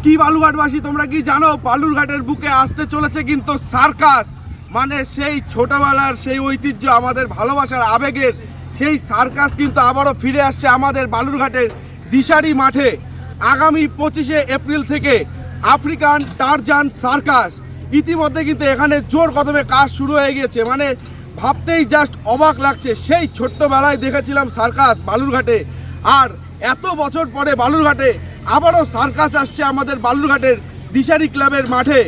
কি বালুরঘাটবাসী, তোমরা কি জানো বালুরঘাটের বুকে আসতে চলেছে কিন্তু সার্কাস। মানে সেই ছোটবেলার সেই ঐতিহ্য, আমাদের ভালোবাসার আবেগের সেই সার্কাস কিন্তু আবারও ফিরে আসছে আমাদের বালুরঘাটের দিশারি মাঠে। আগামী 25শে এপ্রিল থেকে আফ্রিকান টারজান সার্কাস ইতিমধ্যে কিন্তু এখানে জোর কদমে কাজ শুরু হয়ে গিয়েছে। মানে ভাবতেই জাস্ট অবাক লাগছে, সেই ছোট্টবেলায় দেখেছিলাম সার্কাস বালুরঘাটে, আর এত বছর পরে বালুরঘাটে আবারও সার্কাস আসছে আমাদের বালুরঘাটের দিশারি ক্লাবের মাঠে।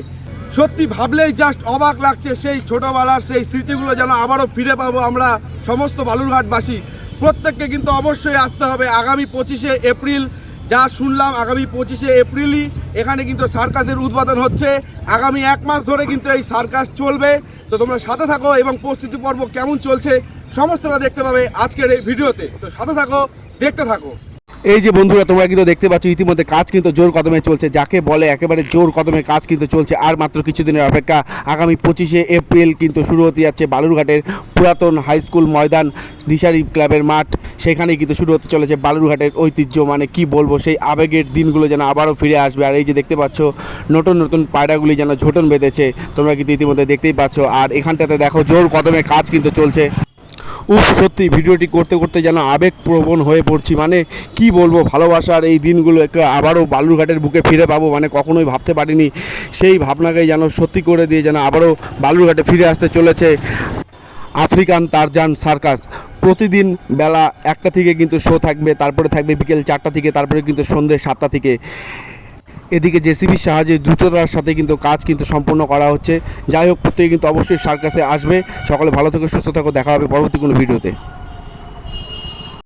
সত্যি ভাবলেই জাস্ট অবাক লাগছে, সেই ছোটোবেলার সেই স্মৃতিগুলো যেন আবারও ফিরে পাবো আমরা সমস্ত বালুরঘাটবাসী। প্রত্যেককে কিন্তু অবশ্যই আসতে হবে। আগামী 25শে এপ্রিল, যা শুনলাম আগামী 25শে এপ্রিলই এখানে কিন্তু সার্কাসের উদ্বোধন হচ্ছে। আগামী 1 মাস ধরে কিন্তু এই সার্কাস চলবে। তো তোমরা সাথে থাকো এবং প্রস্তুতি পর্ব কেমন চলছে সমস্তটা দেখতে পাবে আজকের এই ভিডিওতে। তো সাথে থাকো, দেখতে থাকো। এই যে বন্ধুরা, তোমরা কিন্তু দেখতে পাচ্ছ ইতিমধ্যে কাজ কিন্তু জোর কদমে চলছে, যাকে বলে একেবারে জোর কদমে কাজ কিন্তু চলছে। আর মাত্র কিছুদিনের অপেক্ষা, আগামী 25শে এপ্রিল কিন্তু শুরু হতে যাচ্ছে বালুরঘাটের পুরাতন হাই স্কুল ময়দান দিশারি ক্লাবের মাঠ। সেখানেই কিন্তু শুরু হতে চলেছে বালুরঘাটের ঐতিহ্য। মানে কি বলবো, সেই আবেগের দিনগুলো যেন আবারও ফিরে আসবে। আর এই যে দেখতে পাচ্ছ নতুন নতুন পায়রাগুলি যেন ঝোটন বেঁধেছে, তোমরা কিন্তু ইতিমধ্যে দেখতেই পাচ্ছ। আর এখানটাতে দেখো জোর কদমে কাজ কিন্তু চলছে। সত্যি ভিডিওটি করতে করতে যেন আবেগপ্রবণ হয়ে পড়ছি। মানে কি বলবো, ভালোবাসার এই দিনগুলো আবারও বালুরঘাটের বুকে ফিরে পাবো, মানে কখনোই ভাবতে পারিনি। সেই ভাবনাকেই যেন সত্যি করে দিয়ে যেন আবারও বালুরঘাটে ফিরে আসতে চলেছে আফ্রিকান টারজান সার্কাস। প্রতিদিন বেলা 1টা থেকে কিন্তু শো থাকবে, তারপরে থাকবে বিকেল 4টা থেকে, তারপরে কিন্তু সন্ধ্যে 7টা থেকে। এদিকে জেসিবির সাহায্যে দ্রুততার সাথে কিন্তু কাজ কিন্তু সম্পূর্ণ করা হচ্ছে। যাই হোক, প্রত্যেকে কিন্তু অবশ্যই সার্কাসে আসবে। সকলে ভালো থেকো, সুস্থ থাকো, দেখা হবে পরবর্তী কোনো ভিডিওতে।